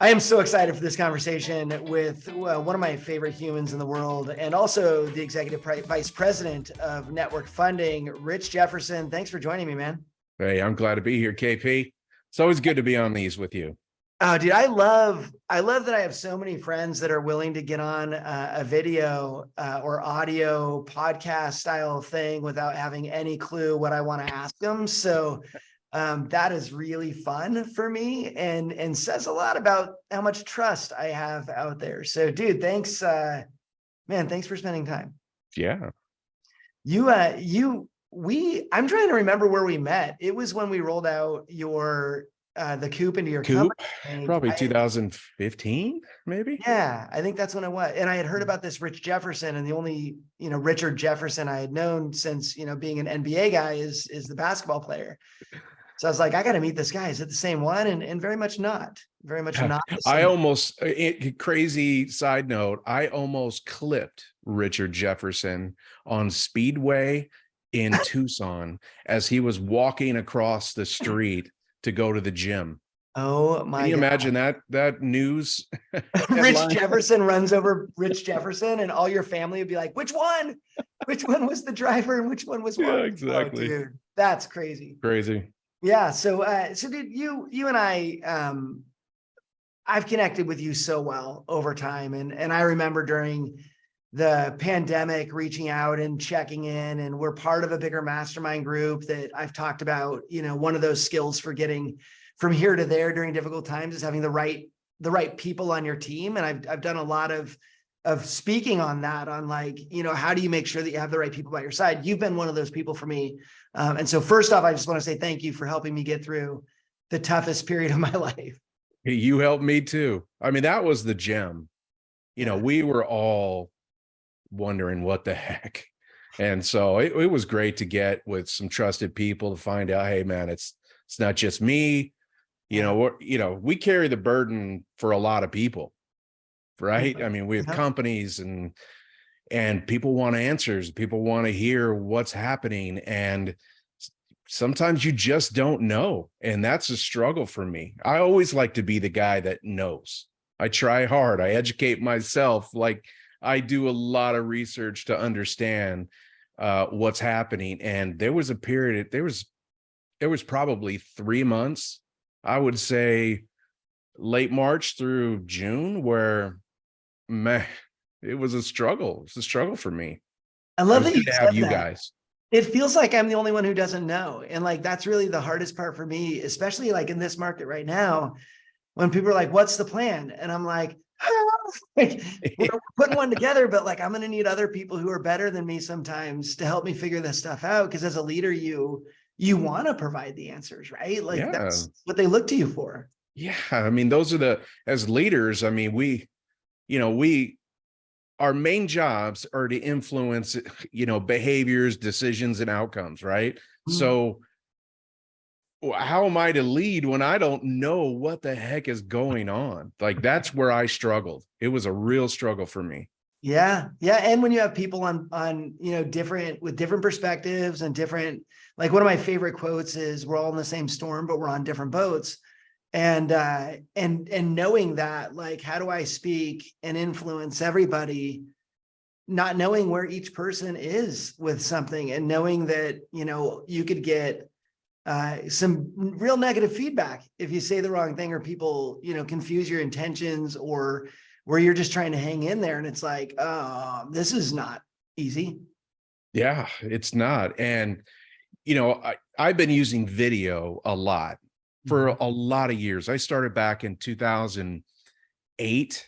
I am so excited for this conversation with one of my favorite humans in the world, and also the executive vice president of Network Funding, Rich Jefferson. Thanks for joining me, man. Hey, I'm glad to be here, KP. It's always good to be on these with you. Oh, dude, I love that I have so many friends that are willing to get on a video or audio podcast style thing without having any clue what I want to ask them. So that is really fun for me and says a lot about how much trust I have out there. So, dude, thanks, man. Thanks for spending time. Yeah. I'm trying to remember where we met. It was when we rolled out the coop into your company. Probably 2015, maybe. Yeah, I think that's when it was. And I had heard about this Rich Jefferson, and the only, Richard Jefferson I had known since, being an NBA guy is the basketball player. So I was like, I got to meet this guy. Is it the same one? And very much not. Very much not. Crazy side note, I almost clipped Richard Jefferson on Speedway in Tucson as he was walking across the street to go to the gym. Oh my! Can you imagine that news? Rich Jefferson runs over Rich Jefferson, and all your family would be like, "Which one? Which one was the driver, and which one was what?" Yeah, exactly. Oh, dude, that's crazy. Crazy. Yeah. So dude, you and I, I've connected with you so well over time, and I remember during the pandemic reaching out and checking in, and we're part of a bigger mastermind group that I've talked about. One of those skills for getting from here to there during difficult times is having the right people on your team. And I've done a lot of speaking on that, on like, how do you make sure that you have the right people by your side? You've been one of those people for me. And so first off, I just want to say thank you for helping me get through the toughest period of my life. You helped me too. I mean, that was the gem. We were all wondering what the heck. And so it was great to get with some trusted people to find out, hey man, it's not just me. We carry the burden for a lot of people, right? I mean, we have companies and people want answers. People want to hear what's happening. And sometimes you just don't know. And that's a struggle for me. I always like to be the guy that knows. I try hard. I educate myself. Like, I do a lot of research to understand what's happening. And there was a period, there was probably 3 months, I would say late March through June, where it was a struggle. It's a struggle for me. I love that you have you that. guys. It feels like I'm the only one who doesn't know. And like, that's really the hardest part for me, especially like in this market right now, when people are like, what's the plan? And I'm like, we're putting one together, but like, I'm going to need other people who are better than me sometimes to help me figure this stuff out. Because as a leader, you want to provide the answers, right? Like, that's what they look to you for. Yeah. I mean, as leaders, I mean, our main jobs are to influence, behaviors, decisions, and outcomes, right? Mm-hmm. So how am I to lead when I don't know what the heck is going on? Like, that's where I struggled. It was a real struggle for me. Yeah. Yeah. And when you have people on, different perspectives and different, like one of my favorite quotes is, we're all in the same storm, but we're on different boats. And knowing that, like, how do I speak and influence everybody, not knowing where each person is with something, and knowing that, you could get some real negative feedback if you say the wrong thing, or people, confuse your intentions, or where you're just trying to hang in there. And it's like, oh, this is not easy. Yeah, it's not. And, I've been using video a lot for a lot of years. I started back in 2008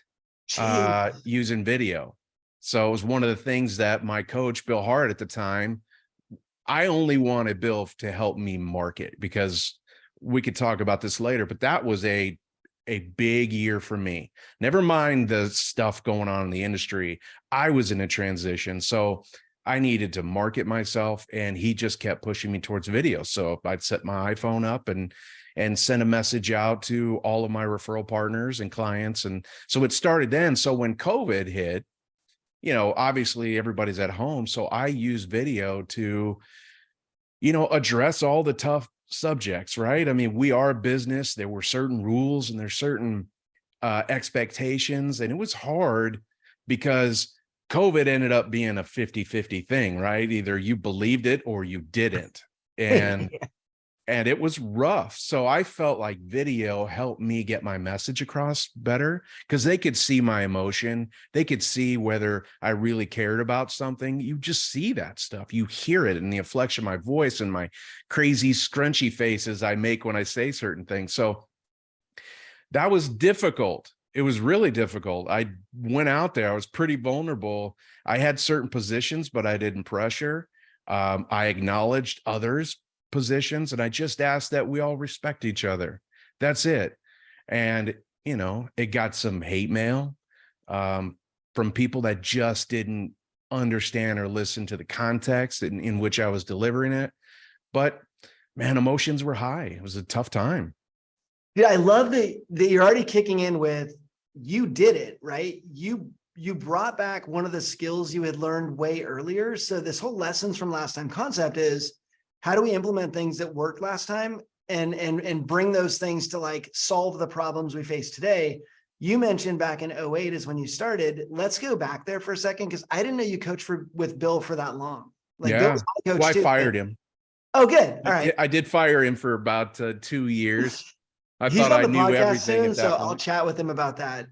using video. So it was one of the things that my coach, Bill Hart, at the time, I only wanted Bill to help me market, because we could talk about this later, but that was a big year for me. Never mind the stuff going on in the industry. I was in a transition. So I needed to market myself, and he just kept pushing me towards video. So I'd set my iPhone up and send a message out to all of my referral partners and clients. And so it started then. So when COVID hit, obviously everybody's at home. So I use video to, address all the tough subjects, right? I mean, we are a business. There were certain rules and there's certain expectations. And it was hard because COVID ended up being a 50-50 thing, right? Either you believed it or you didn't. And and it was rough. So I felt like video helped me get my message across better because they could see my emotion. They could see whether I really cared about something. You just see that stuff. You hear it in the inflection of my voice and my crazy scrunchy faces I make when I say certain things. So that was difficult. It was really difficult. I went out there. I was pretty vulnerable. I had certain positions, but I didn't pressure. I acknowledged others' positions, and I just asked that we all respect each other. That's it. And, you know, it got some hate mail from people that just didn't understand or listen to the context in which I was delivering it. But man, emotions were high. It was a tough time. Yeah, I love that you're already kicking in with, you did it, right? You brought back one of the skills you had learned way earlier. So this whole lessons from last time concept is, how do we implement things that worked last time and bring those things to like solve the problems we face today? You mentioned back in 08 is when you started. Let's go back there for a second, because I didn't know you coached with Bill for that long. Like Bill Yeah. was my coach Well, I too. fired him. Oh, good. All right. I did fire him for about 2 years. I He's thought on I the knew podcast everything soon, at so that I'll point. chat with him about that.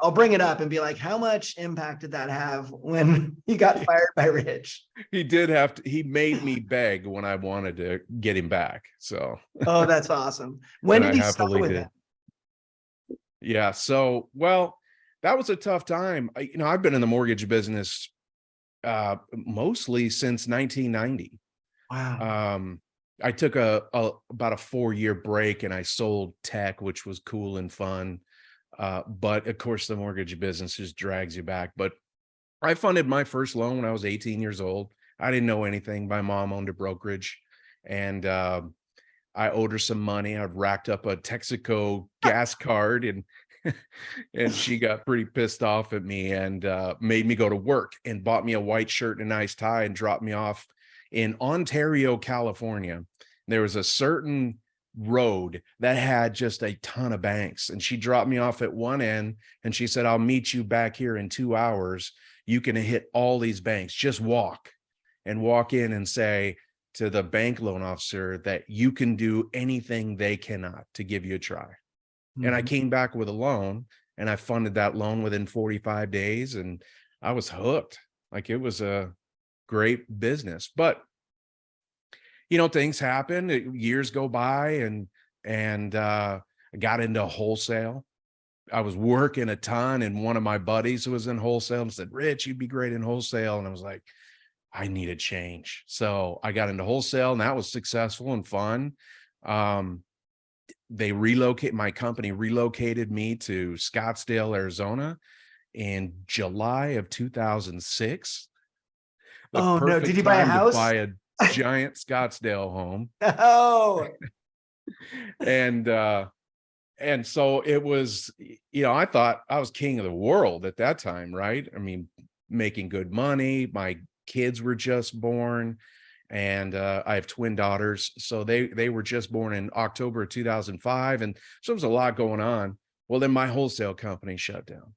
I'll bring it up and be like, how much impact did that have when you got fired by Rich? He did have to, he made me beg when I wanted to get him back. So, Oh, that's awesome. When and did I you start happily with did. him? Yeah. So, well, that was a tough time. You know, I've been in the mortgage business mostly since 1990. Wow. I took about a 4-year break and I sold tech, which was cool and fun. But of course, the mortgage business just drags you back. But I funded my first loan when I was 18 years old. I didn't know anything. My mom owned a brokerage, and I owed her some money. I'd racked up a Texaco gas card, and and she got pretty pissed off at me and made me go to work and bought me a white shirt and a nice tie and dropped me off in Ontario, California. There was a certain road that had just a ton of banks, and she dropped me off at one end and she said, "I'll meet you back here in 2 hours. You can hit all these banks. Just walk in and say to the bank loan officer that you can do anything they cannot to give you a try." And I Mhm. came back with a loan, and I funded that loan within 45 days, and I was hooked. Like, it was a great business. But you know, things happen, years go by, and I got into wholesale. I was working a ton, and one of my buddies who was in wholesale and said, "Rich, you'd be great in wholesale." And I was like, I need a change. So I got into wholesale, and that was successful and fun. Um, my company relocated me to Scottsdale, Arizona in July of 2006. The Oh no, did perfect you buy a time to house? buy a giant Scottsdale home. Oh, And so it was, you know, I thought I was king of the world at that time, right? I mean, making good money. My kids were just born, and I have twin daughters, so they were just born in October of 2005, and so there was a lot going on. Well, then my wholesale company shut down,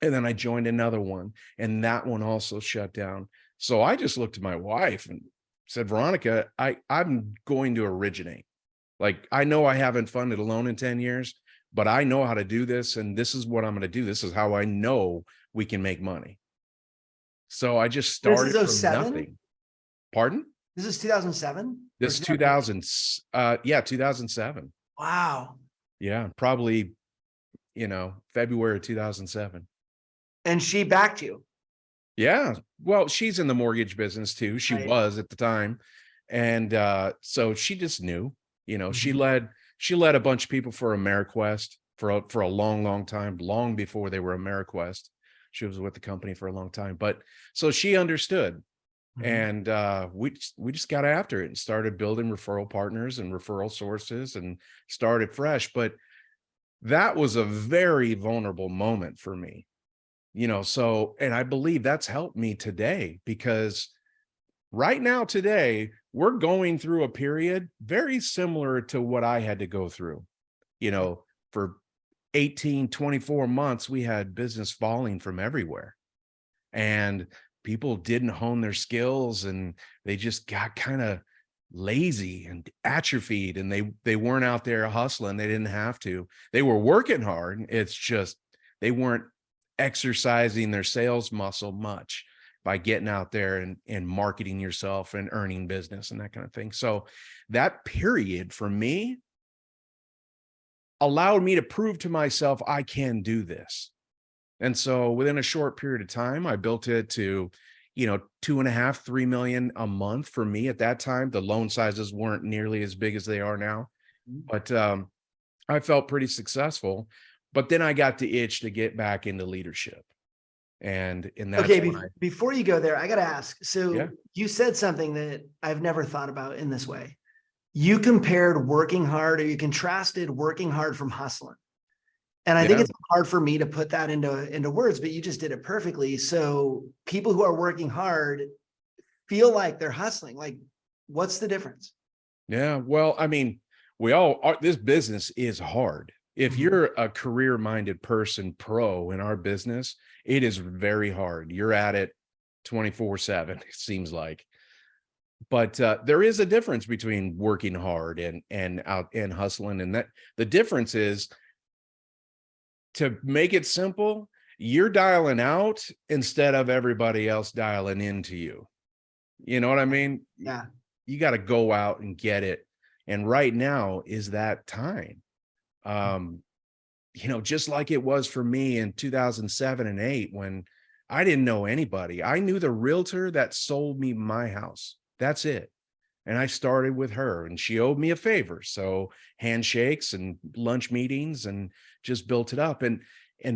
and then I joined another one, and that one also shut down. So I just looked at my wife and said, "Veronica, I'm going to originate. Like, I know I haven't funded a loan in 10 years, but I know how to do this, and this is what I'm going to do. This is how I know we can make money." So I just this started is from 07? nothing. Pardon? This is 2007 or This 2008? 2000, yeah, 2007. Wow. Yeah, probably, February 2007. And she backed you, Yeah. Well, she's in the mortgage business too. She right? was at the time. And so she just knew, she Mhm. led a bunch of people for AmeriQuest for a long, long time, long before they were AmeriQuest. She was with the company for a long time. But so she understood. Mhm. And we just got after it and started building referral partners and referral sources and started fresh. But that was a very vulnerable moment for me, so, and I believe that's helped me today, because right now, today, we're going through a period very similar to what I had to go through, you know, for 18, 24 months, we had business falling from everywhere. And people didn't hone their skills, and they just got kind of lazy and atrophied, and they weren't out there hustling. They didn't have to. They were working hard. It's just they weren't exercising their sales muscle much by getting out there and marketing yourself and earning business and that kind of thing. So that period for me allowed me to prove to myself I can do this. And so within a short period of time, I built it to, 2.5, 3 million a month for me at that time. The loan sizes weren't nearly as big as they are now, but I felt pretty successful. But then I got the itch to get back into leadership. And that's Okay, when before you go there, I got to ask. So Yeah. you said something that I've never thought about in this way. You compared working hard, or you contrasted working hard from hustling. And I think Yeah. it's hard for me to put that into words, but you just did it perfectly. So people who are working hard feel like they're hustling. Like, what's the difference? Yeah. Well, I mean, we all are, this business is hard. If Mhm. you're a career-minded person pro in our business, it is very hard. You're at it 24/7, it seems like. But there is a difference between working hard and out and hustling. And that the difference is, to make it simple, you're dialing out instead of everybody else dialing into you. You know what I mean? Yeah. You got to go out and get it. And right now is that time. Um, just like it was for me in 2007 and 8, when I didn't know anybody. I knew the realtor that sold me my house. That's it. And I started with her, and she owed me a favor. So handshakes and lunch meetings, and just built it up. And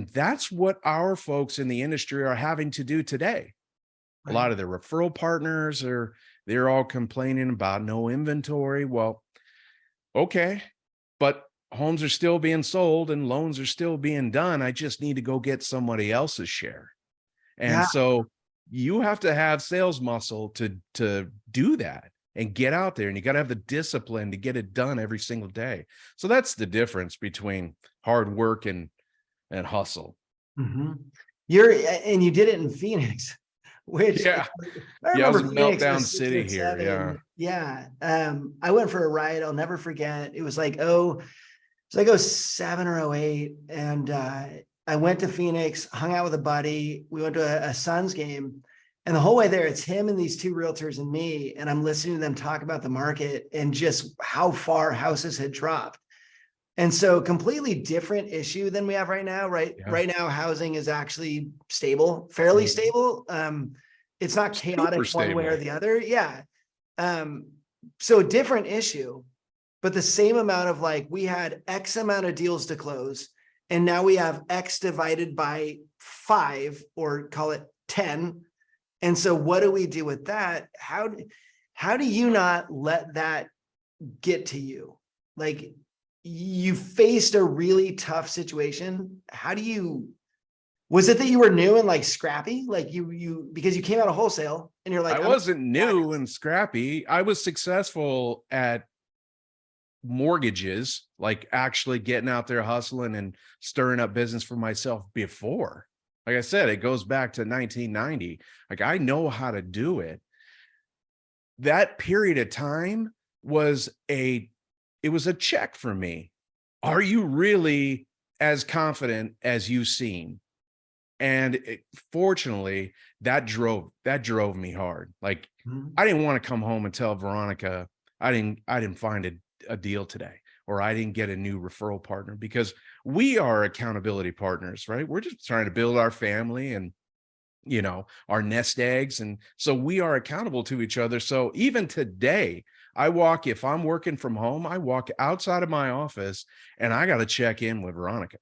that's what our folks in the industry are having to do today. A lot Right. of the referral partners they're all complaining about no inventory. Well, okay, but homes are still being sold and loans are still being done. I just need to go get somebody else's share. And Yeah. so you have to have sales muscle to do that and get out there, and you got to have the discipline to get it done every single day. So that's the difference between hard work and hustle. Mhm. And you did it in Phoenix, which Yeah. I Yeah, it was remember a Phoenix meltdown was 6 or city here. Yeah. 7. Yeah. I went for a ride. I'll never forget. It was like, oh 07 or 08. And I went to Phoenix, hung out with a buddy. We went to a Suns game. And the whole way there, it's him and these two realtors and me. And I'm listening to them talk about the market and just how far houses had dropped. And so completely different issue than we have right now, right? Yeah. Right now, housing is actually stable, fairly Mhm. stable. It's not Super chaotic one way or stable. the other. Yeah. So a different issue, but the same amount of, like, we had X amount of deals to close, and now we have X divided by 5, or call it 10. And so what do we do with that? How do you not let that get to you? Like, you faced a really tough situation. Was it that you were new and like scrappy? Like because you came out of wholesale and you're like, I I'm wasn't new and scrappy. I was successful at mortgages, like actually getting out there hustling and stirring up business for myself before. Like I said, it goes back to 1990. Like, I know how to do it. That period of time was it was a check for me. Are you really as confident as you seem? And fortunately, that drove me hard. Like, Mhm. I didn't want to come home and tell Veronica I didn't find a deal today, or I didn't get a new referral partner, because we are accountability partners, right? We're just trying to build our family and our nest eggs, and so we are accountable to each other. So even today, if I'm working from home, I walk outside of my office and I got to check in with Veronica.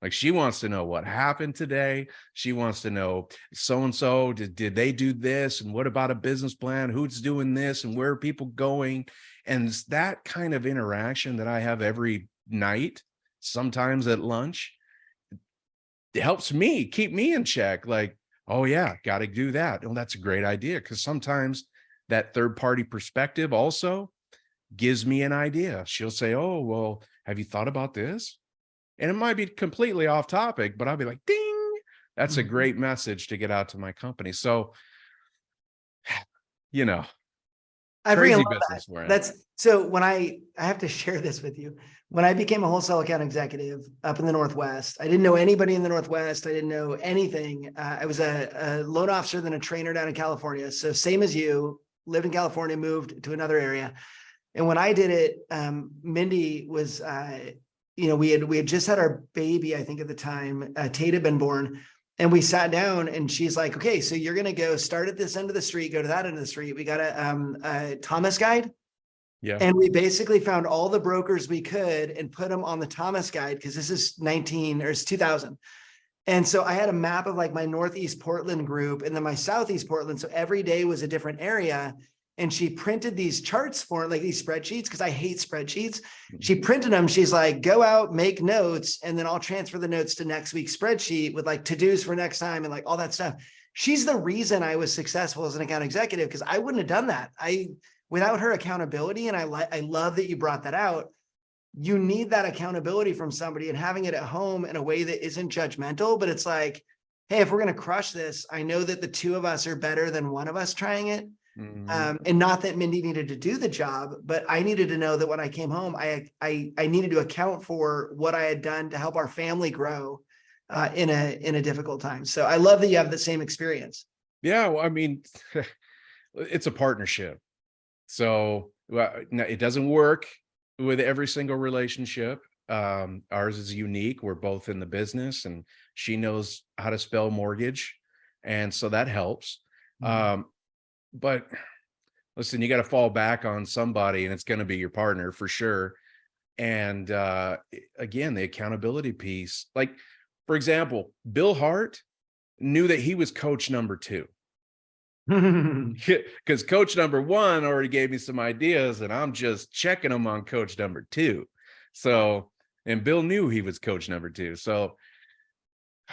Like, she wants to know what happened today. She wants to know, so and so, did they do this, and what about a business plan? Who's doing this, and where are people going? And it's that kind of interaction that I have every night, sometimes at lunch, it helps me keep me in check. Like, oh yeah, got to do that. Oh, that's a great idea, because sometimes that third party perspective also gives me an idea. She'll say, oh, well, have you thought about this? And it might be completely off topic, but I'll be like, ding, that's a Mhm. great message to get out to my company. So, you know, I freaking crazy love that. business we're in. That's so when I have to share this with you. When I became a wholesale account executive up in the Northwest, I didn't know anybody in the Northwest. I didn't know anything. I was a loan officer, then a trainer down in California. So same as you, lived in California, moved to another area. And when I did it, Mindy was, we had just had our baby, I think at the time, Tate had been born. And we sat down and she's like, okay, so you're going to go start at this end of the street, go to that end of the street. We got a Thomas guide. Yeah. And we basically found all the brokers we could and put them on the Thomas guide because this is 2000. And so I had a map of like my Northeast Portland group and then my Southeast Portland. So every day was a different area. And she printed these charts for like these spreadsheets because I hate spreadsheets. She printed them. She's like, go out, make notes, and then I'll transfer the notes to next week's spreadsheet with like to-dos for next time and like all that stuff. She's the reason I was successful as an account executive because I wouldn't have done that. Without her accountability, and I love that you brought that out. You need that accountability from somebody and having it at home in a way that isn't judgmental, but it's like, hey, if we're going to crush this, I know that the two of us are better than one of us trying it. And not that Mindy needed to do the job, but I needed to know that when I came home, I needed to account for what I had done to help our family grow in a difficult time. So I love that you have the same experience. Yeah. Well, I mean, it's a partnership. So it doesn't work with every single relationship. Ours is unique. We're both in the business and she knows how to spell mortgage. And so that helps. But listen, you got to fall back on somebody and it's going to be your partner for sure. And again, the accountability piece, like, for example, Bill Hart knew that he was coach number 2 because coach number 1 already gave me some ideas and I'm just checking them on coach number 2. So, and Bill knew he was coach number 2. So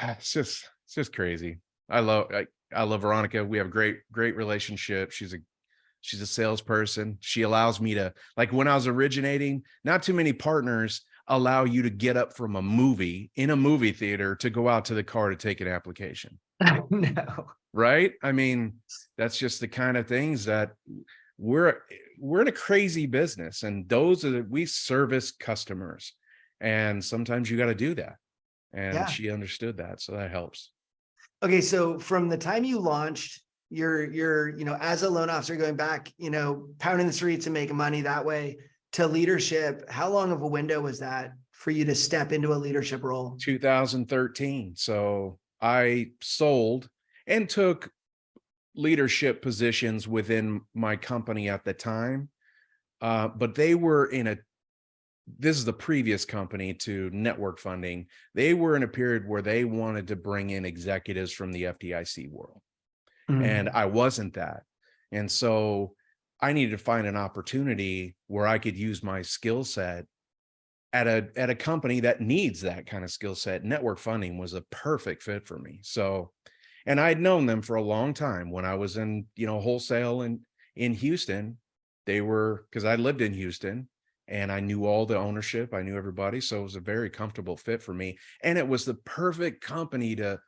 it's just crazy. I love Veronica. We have a great relationship. She's a salesperson. She allows me to, like, when I was originating, not too many partners allow you to get up from a movie in a movie theater to go out to the car to take an application. No. Right? I mean, that's just the kind of things that we're in a crazy business, and we service customers, and sometimes you got to do that. And she understood that, so that helps. Okay, so from the time you launched, you're as a loan officer going back, pounding the streets and making money that way to leadership. How long of a window was that for you to step into a leadership role? 2013. So I sold and took leadership positions within my company at the time. But they were this is the previous company to Network Funding. They were in a period where they wanted to bring in executives from the FDIC world. And I wasn't that. And so I needed to find an opportunity where I could use my skill set at a company that needs that kind of skill set. Network Funding was a perfect fit for me. So, and I'd known them for a long time when I was in, wholesale in Houston. Because I lived in Houston and I knew all the ownership. I knew everybody. So it was a very comfortable fit for me. And it was the perfect company to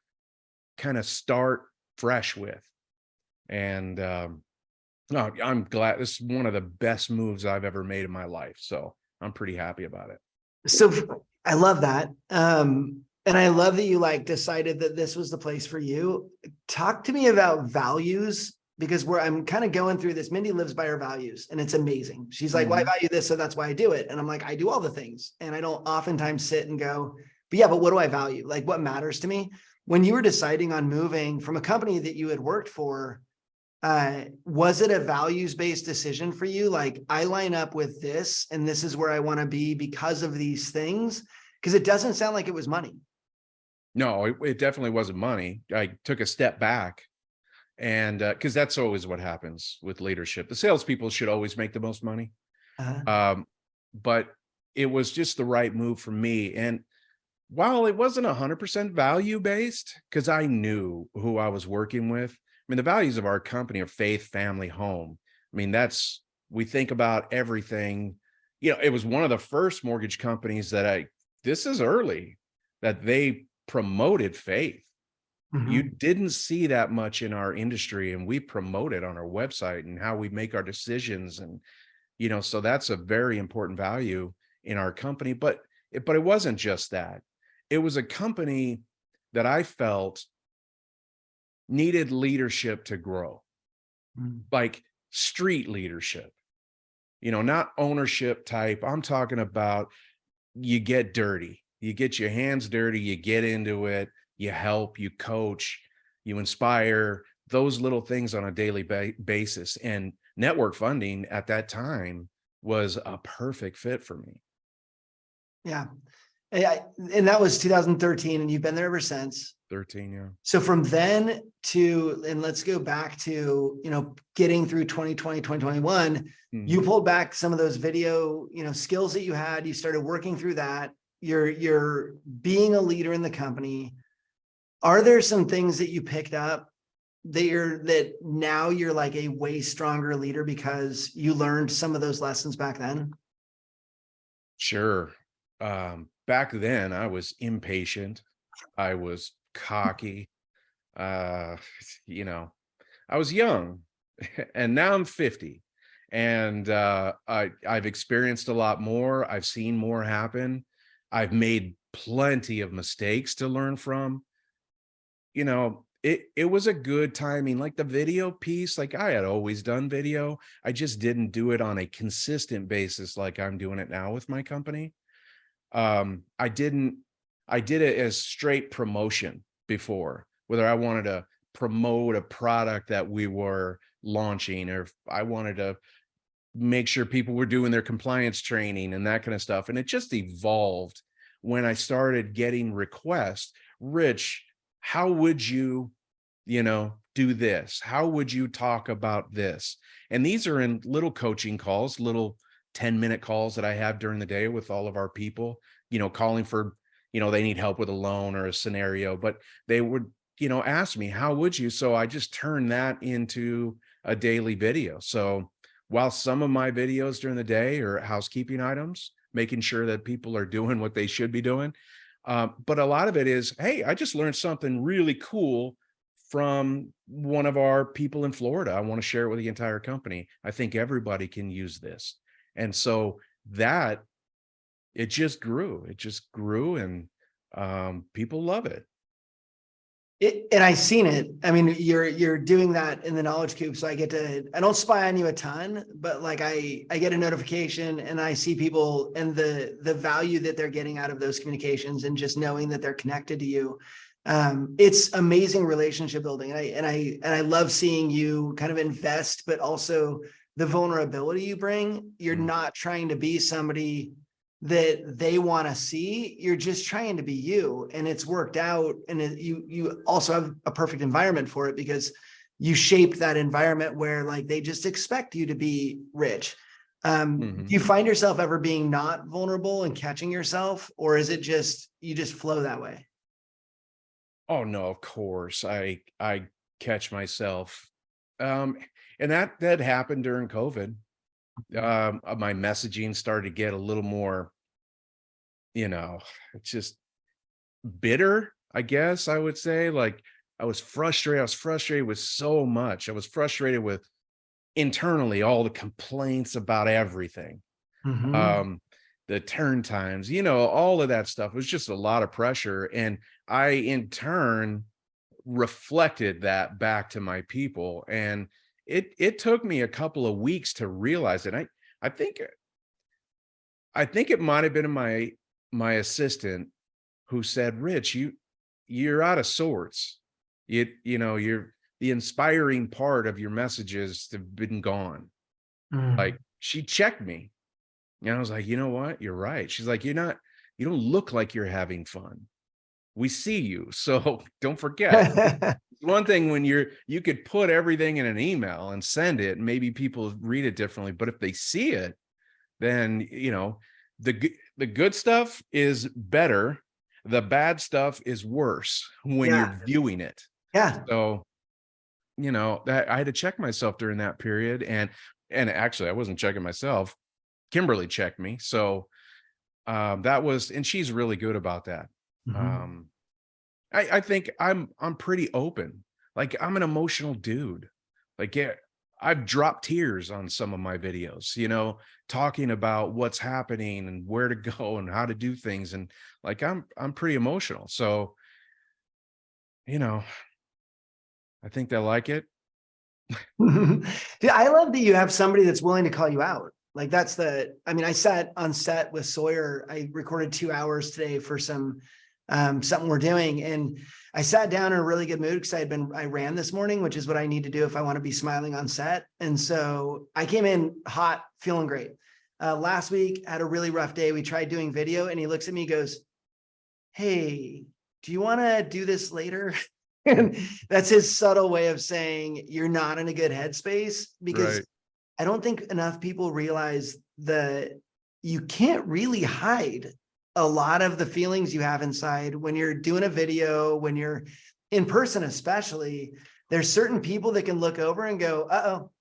kind of start fresh with. And no, I'm glad. This is one of the best moves I've ever made in my life. So I'm pretty happy about it. So I love that. And I love that you decided that this was the place for you. Talk to me about values, because I'm kind of going through this. Mindy lives by her values and it's amazing. She's like, well, I value this, so that's why I do it. And I'm like, I do all the things. And I don't oftentimes sit and go, but what do I value? Like, what matters to me? When you were deciding on moving from a company that you had worked for, was it a values-based decision for you? Like, I line up with this and this is where I want to be because of these things? Because it doesn't sound like it was money. No, it definitely wasn't money. I took a step back, and because that's always what happens with leadership. The salespeople should always make the most money. But it was just the right move for me. And while it wasn't 100% value based, because I knew who I was working with. I mean, the values of our company are faith, family, home. I mean, we think about everything. It was one of the first mortgage companies that this is early, that they promoted faith. You Mhm. didn't see that much in our industry, and we promote it on our website and how we make our decisions. And, so that's a very important value in our company. But it wasn't just that. It was a company that I felt needed leadership to grow, Mm. like street leadership, not ownership type. I'm talking about, you get dirty, you get your hands dirty, you get into it, you help, you coach, you inspire, those little things on a daily basis. And network funding at that time was a perfect fit for me. Yeah. And that was 2013, and you've been there ever since. 13, yeah. So from then to, and let's go back to, getting through 2020, 2021, you pulled back some of those video, skills that you had, you started working through that. You're being a leader in the company. Are there some things that you picked up that now you're like a way stronger leader because you learned some of those lessons back then? Sure. Back then I was impatient. I was cocky. Uh, you know, I was young and now I'm 50. And I've experienced a lot more. I've seen more happen. I've made plenty of mistakes to learn from. It was a good timing. Like the video piece, like I had always done video. I just didn't do it on a consistent basis like I'm doing it now with my company. I didn't I did it as straight promotion before, whether I wanted to promote a product that we were launching, or if I wanted to make sure people were doing their compliance training and that kind of stuff. And it just evolved when I started getting requests. Rich, how would do this? How would you talk about this? And these are in little coaching calls, little 10-minute calls that I have during the day with all of our people, calling for, they need help with a loan or a scenario, but they would, ask me, how would you? So I just turned that into a daily video. So while some of my videos during the day are housekeeping items, making sure that people are doing what they should be doing, but a lot of it is, hey, I just learned something really cool from one of our people in Florida. I want to share it with the entire company. I think everybody can use this. And so that it just grew. It just grew, and people love it. And I seen it. I mean, you're doing that in the knowledge cube. So I don't spy on you a ton, but like I get a notification and I see people and the value that they're getting out of those communications, and just knowing that they're connected to you. It's amazing relationship building. And I love seeing you kind of invest, but also the vulnerability you bring. You're not trying to be somebody that they want to see. You're just trying to be you, and it's worked out. And you also have a perfect environment for it, because you shaped that environment where like they just expect you to be Rich. Do you find yourself ever being not vulnerable and catching yourself, or is it just you just flow that way? Oh no, of course. I catch myself. And that happened during COVID. My messaging started to get a little more, it's just bitter, I guess I would say. Like I was frustrated with so much. I was frustrated with internally all the complaints about everything. Mhm. Um, the turn times, all of that stuff was just a lot of pressure. And I in turn reflected that back to my people. And it took me a couple of weeks to realize it. I think I think it might have been my assistant who said, Rich, you're out of sorts. You're the inspiring part of your messages have been gone. Mm. Like she checked me. And I was like, you know what? You're right. She's like, you don't look like you're having fun. We see you. So don't forget. One thing when you could put everything in an email and send it, and maybe people read it differently, but if they see it, then the good stuff is better, the bad stuff is worse when Yeah. you're viewing it. Yeah. So that I had to check myself during that period. And actually I wasn't checking myself. Kimberly checked me. So That was, and she's really good about that. Mhm. Um, I think I'm pretty open. Like I'm an emotional dude. Like yeah, I've dropped tears on some of my videos, talking about what's happening and where to go and how to do things. And like I'm pretty emotional. So, you know, I think they like it. Yeah, I love that you have somebody that's willing to call you out. Like I mean, I sat on set with Sawyer. I recorded 2 hours today for something we're doing. And I sat down in a really good mood because I ran this morning, which is what I need to do if I want to be smiling on set. And so I came in hot, feeling great. Last week had a really rough day. We tried doing video and he looks at me, goes, "Hey, do you want to do this later?" And that's his subtle way of saying you're not in a good headspace, because Right. I don't think enough people realize that you can't really hide a lot of the feelings you have inside when you're doing a video, when you're in person, especially. There's certain people that can look over and go, "Uh-oh."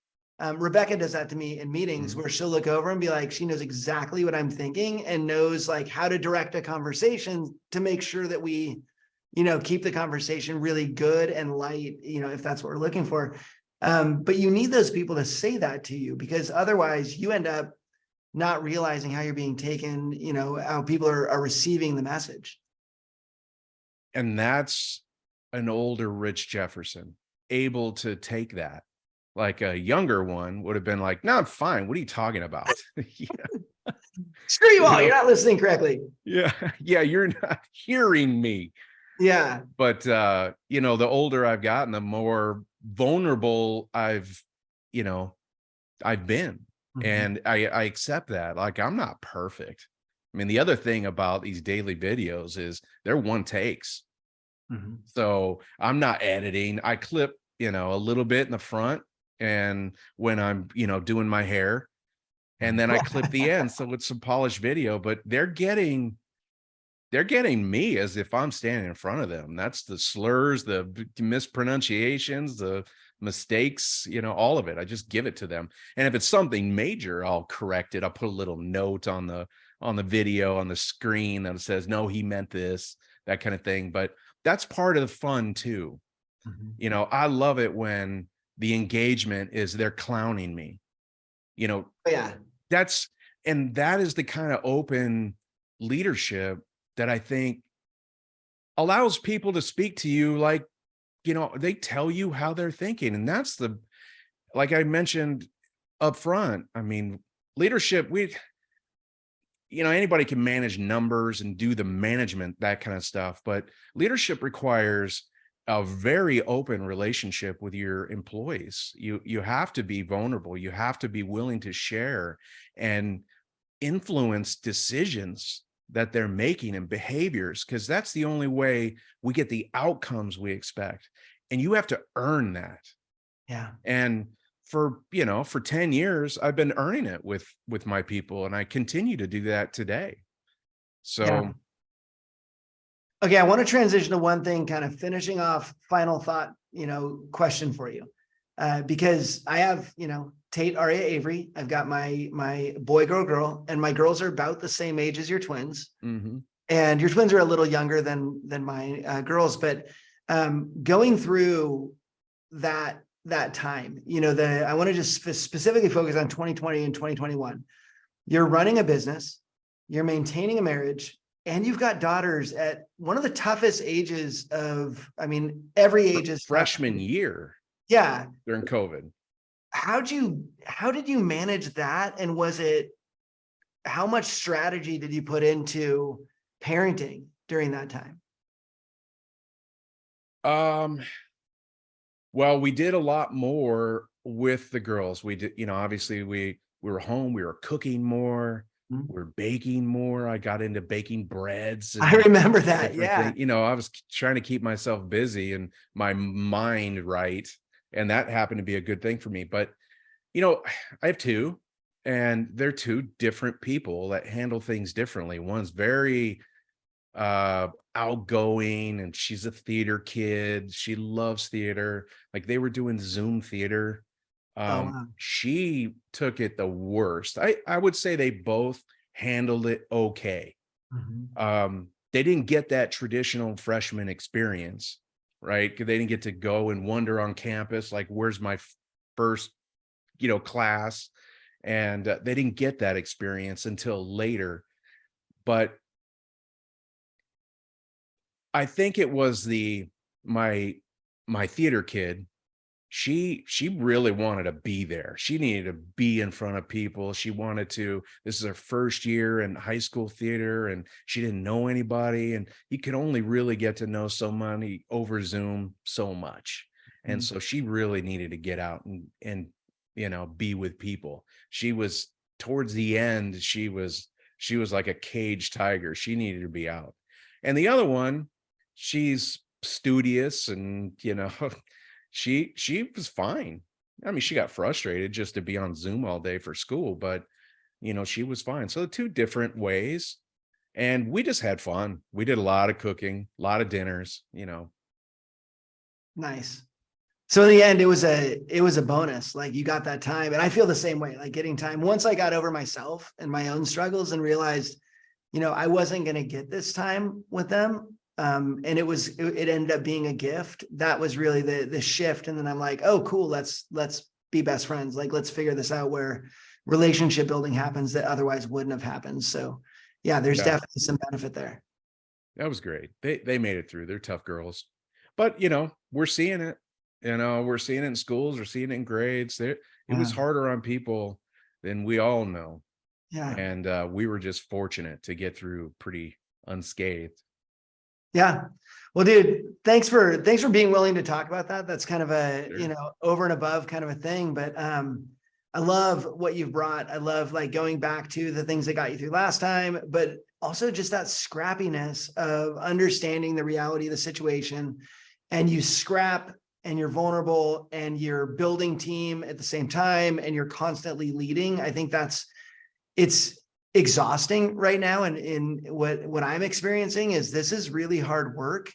Rebecca does that to me in meetings Mhm. where she'll look over and be like, she knows exactly what I'm thinking and knows like how to direct a conversation to make sure that we, keep the conversation really good and light, if that's what we're looking for. But you need those people to say that to you, because otherwise you end up not realizing how you're being taken, how people are receiving the message. And that's an older Rich Jefferson able to take that. Like a younger one would have been like, no, I'm fine. What are you talking about? Yeah. Screw you You all, you're know, not listening correctly. yeah, yeah, you're not hearing me. Yeah. But the older I've gotten, the more vulnerable you know, I've been. Mhm. And I accept that. Like I'm not perfect. I mean, the other thing about these daily videos is they're one takes. Mhm. So I'm not editing. I clip, a little bit in the front and when I'm, doing my hair, and then I clip the end. So it's some polished video, but they're getting me as if I'm standing in front of them. That's the slurs, the mispronunciations, the mistakes, all of it. I just give it to them. And if it's something major, I'll correct it. I'll put a little note on the video on the screen that says, no, he meant this, that kind of thing. But that's part of the fun too. Mhm. I love it when the engagement is they're clowning me. You know, Yeah. that's and that is the kind of open leadership that I think allows people to speak to you like, they tell you how they're thinking. And that's like I mentioned up front. I mean, leadership, anybody can manage numbers and do the management, that kind of stuff. But leadership requires a very open relationship with your employees. You have to be vulnerable. You have to be willing to share and influence decisions that they're making and behaviors, because that's the only way we get the outcomes we expect. And you have to earn that. Yeah. And for 10 years I've been earning it with my people, and I continue to do that today. Yeah. So Okay, I want to transition to one thing, kind of finishing off final thought, question for you. Because I have, Tate, Aria, Avery. I've got my boy, girl, and my girls are about the same age as your twins. mhm. And your twins are a little younger than my girls, but going through that time, I want to just specifically focus on 2020 and 2021. You're running a business, you're maintaining a marriage, and you've got daughters at one of the toughest ages of, I mean, every age is tough. Freshman year Yeah. during COVID. How did you manage that? And how much strategy did you put into parenting during that time? um Well, we did a lot more with the girls. We did, obviously we were home, we were cooking more, Mhm. we are baking more. I got into baking breads I and remember that. different Yeah. things. I was trying to keep myself busy and my mind right. And that happened to be a good thing for me. But, I have two, and they're two different people that handle things differently. One's very outgoing, and she's a theater kid. She loves theater. Like they were doing Zoom theater. Oh, wow. She took it the worst. I would say they both handled it okay. They didn't get that traditional freshman experience, right? 'Cause they didn't get to go and wander on campus, like, where's my first, class? And they didn't get that experience until later. But I think it was my theater kid. She really wanted to be there. She needed to be in front of people. She wanted to. This is her first year in high school theater, and she didn't know anybody. And you can only really get to know somebody over Zoom so much. And Mhm. so she really needed to get out and be with people. She was towards the end. She was like a caged tiger. She needed to be out. And the other one, she's studious and she was fine. I mean, she got frustrated just to be on Zoom all day for school, but she was fine. So two different ways. And we just had fun. We did a lot of cooking, a lot of dinners. Nice. So in the end, it was a bonus. Like you got that time. And I feel the same way, like getting time. Once I got over myself and my own struggles and realized, I wasn't going to get this time with them. And it ended up being a gift. That was really the shift. And then I'm like, oh, cool. Let's be best friends. Like, let's figure this out where relationship building happens that otherwise wouldn't have happened. So yeah, there's Yeah, definitely some benefit there. that was great. They made it through. They're tough girls. But we're seeing it. We're seeing it in schools, we're seeing it in grades. It was Yeah. harder on people than we all know. Yeah. And we were just fortunate to get through pretty unscathed. Yeah. Well, dude, thanks for being willing to talk about that. That's kind of a, Sure. over and above kind of a thing, but I love what you've brought. I love like going back to the things that got you through last time, but also just that scrappiness of understanding the reality of the situation, and you scrap and you're vulnerable and you're building team at the same time and you're constantly leading. I think it's exhausting right now. And in what I'm experiencing is this is really hard work.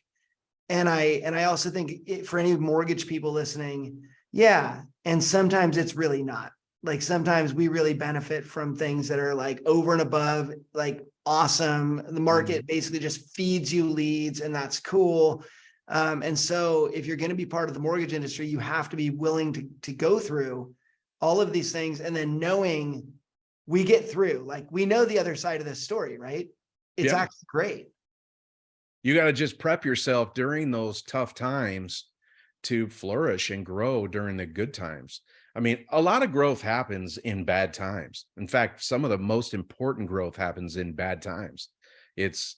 And I also think for any mortgage people listening, yeah. And sometimes it's really not. Like sometimes we really benefit from things that are like over and above, like awesome. The market basically just feeds you leads, and that's cool. And so if you're going to be part of the mortgage industry, you have to be willing to go through all of these things, and then knowing we get through, like we know the other side of this story, right? It's Yeah. actually great. You got to just prep yourself during those tough times to flourish and grow during the good times. I mean, a lot of growth happens in bad times. In fact, some of the most important growth happens in bad times. It's,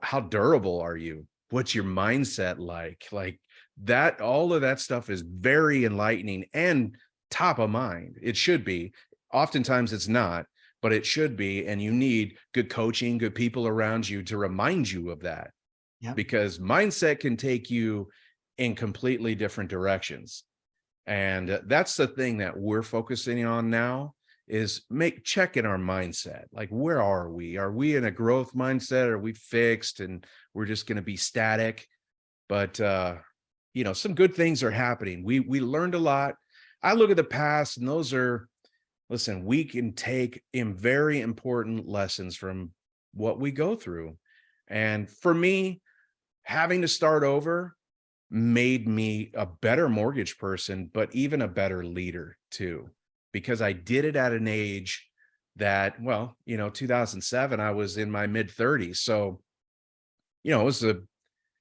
how durable are you? What's your mindset like? Like that, all of that stuff is very enlightening and top of mind. It should be. Oftentimes it's not, but it should be. And you need good coaching, good people around you to remind you of that, Yep. because mindset can take you in completely different directions. And that's the thing that we're focusing on now is check in our mindset. Like, where are we? Are we in a growth mindset? Are we fixed and we're just going to be static? But some good things are happening. We learned a lot. I look at the past, and listen, we can take in very important lessons from what we go through. And for me, having to start over made me a better mortgage person, but even a better leader too, because I did it at an age that, 2007, I was in my mid 30s. So, it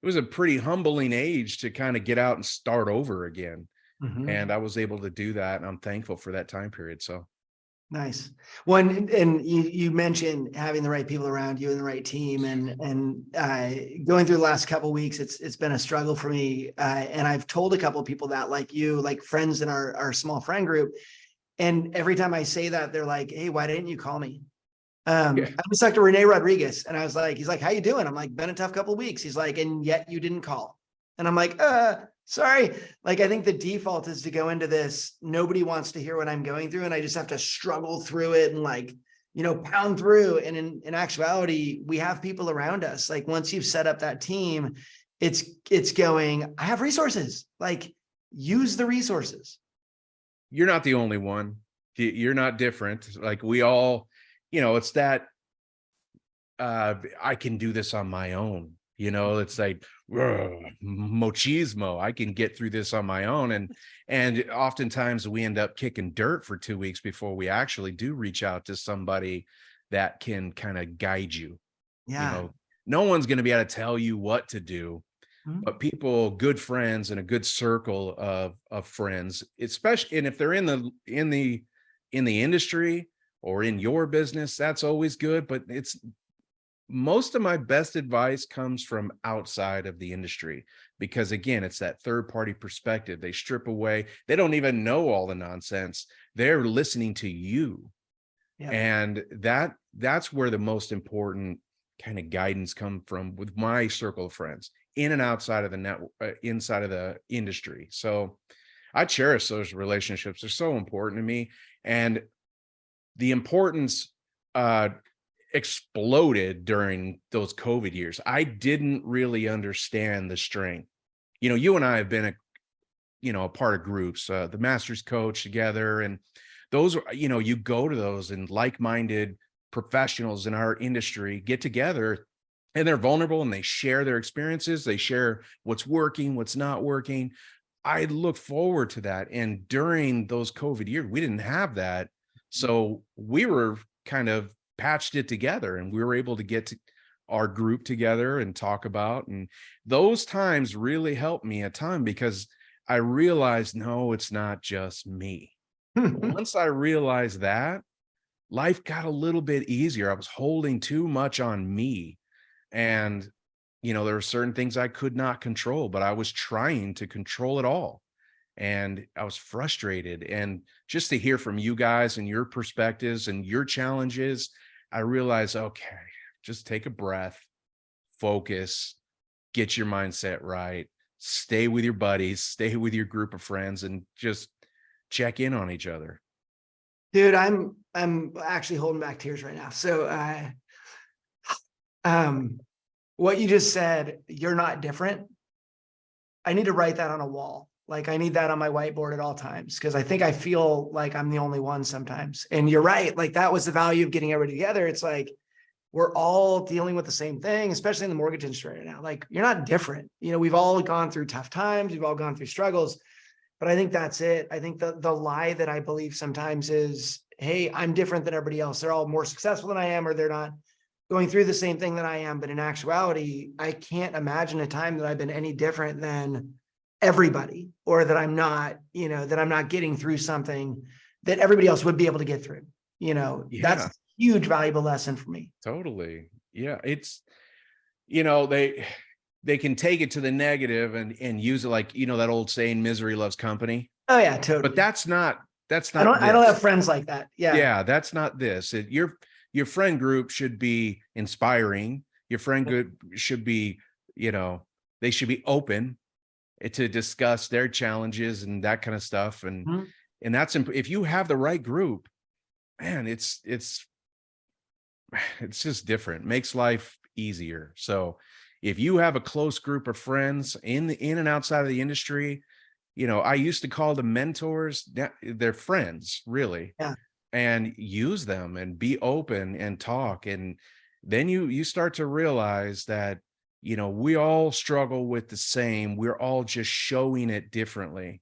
was a pretty humbling age to kind of get out and start over again. And Mhm. I was able to do that. And I'm thankful for that time period. So Nice. Well, and you mentioned having the right people around you and the right team, and going through the last couple of weeks, it's been a struggle for me. And I've told a couple of people that, like you, like friends in our small friend group, and every time I say that, they're like, "Hey, why didn't you call me?" yeah, I was talking to Rene Rodriguez, and I was like, he's like, "How you doing?" I'm like, "Been a tough couple of weeks." He's like, "And yet you didn't call." And I'm like, sorry. Like, I think the default is to go into this. Nobody wants to hear what I'm going through, and I just have to struggle through it and like, pound through. And in actuality, we have people around us. Like once you've set up that team, it's going, I have resources. Like use the resources. you're not the only one. You're not different. Like we all, it's that I can do this on my own. It's like machismo. I can get through this on my own. And oftentimes we end up kicking dirt for 2 weeks before we actually do reach out to somebody that can kind of guide you. Yeah. No one's going to be able to tell you what to do, Mhm. but people, good friends and a good circle of friends, especially, and if they're in the industry or in your business, that's always good. But it's most of my best advice comes from outside of the industry, because again, it's that third party perspective. They strip away, they don't even know all the nonsense. They're listening to you. Yeah. And that's where the most important kind of guidance come from with my circle of friends in and outside of the network, inside of the industry. So I cherish those relationships. They're so important to me. And the importance exploded during those COVID years. I didn't really understand the strength. You and I have been a part of groups, the Masters Coach together, and those are, you go to those, and like-minded professionals in our industry get together, and they're vulnerable and they share their experiences. They share what's working, what's not working. I look forward to that. And during those COVID years, we didn't have that. So we were kind of patched it together, and we were able to get to our group together and talk about, and those times really helped me a ton, because I realized, no, it's not just me. Once I realized that, life got a little bit easier. I was holding too much on me. And, there were certain things I could not control, but I was trying to control it all. And I was frustrated. And just to hear from you guys and your perspectives and your challenges, I realized, okay, just take a breath, focus, get your mindset right, stay with your buddies, stay with your group of friends, and just check in on each other. Dude, I'm actually holding back tears right now. So what you just said, you're not different. I need to write that on a wall. Like, I need that on my whiteboard at all times, because I think I feel like I'm the only one sometimes. And you're right. Like, that was the value of getting everybody together. It's like, we're all dealing with the same thing, especially in the mortgage industry right now. Like, you're not different. We've all gone through tough times. We've all gone through struggles. But I think that's it. I think the lie that I believe sometimes is, hey, I'm different than everybody else. They're all more successful than I am, or they're not going through the same thing that I am. But in actuality, I can't imagine a time that I've been any different than everybody, or that I'm not, that I'm not getting through something that everybody else would be able to get through. That's Yeah, a huge valuable lesson for me. totally. Yeah. It's, they can take it to the negative and use it, like, that old saying, misery loves company. Oh yeah, But totally. that's not I don't this. have friends like that. Yeah. Yeah, that's not this. Your friend group should be inspiring. Your friend group should be, they should be open to discuss their challenges and that kind of stuff. And Mhm. that's if you have the right group, man, it's just different. Makes life easier. So if you have a close group of friends in and outside of the industry, I used to call them mentors. They're friends, really. Yeah. And use them and be open and talk. And then you start to realize that, we all struggle with the same. We're all just showing it differently.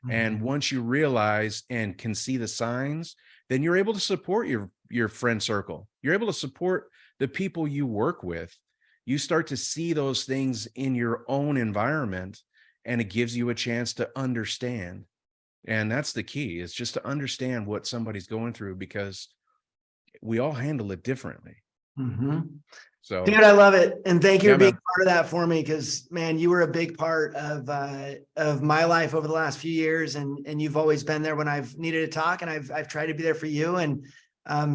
And Mhm. once you realize and can see the signs, then you're able to support your friend circle. You're able to support the people you work with. You start to see those things in your own environment, and it gives you a chance to understand. And that's the key, is just to understand what somebody's going through, because we all handle it differently. Mhm. So, Dude, I love it. And thank you yeah, for being man. part of that for me. Cause man, you were a big part of my life over the last few years. And you've always been there when I've needed to talk, and I've tried to be there for you. And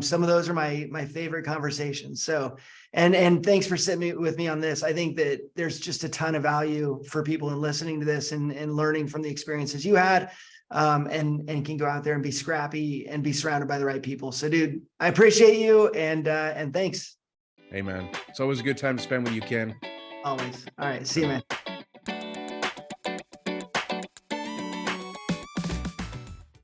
some of those are my favorite conversations. So, and thanks for sitting with me on this. I think that there's just a ton of value for people in listening to this and learning from the experiences you had. And can go out there and be scrappy and be surrounded by the right people. So dude, I appreciate you, and thanks. Hey, man. It's always a good time to spend with you, Ken. Always. All right. See you, man.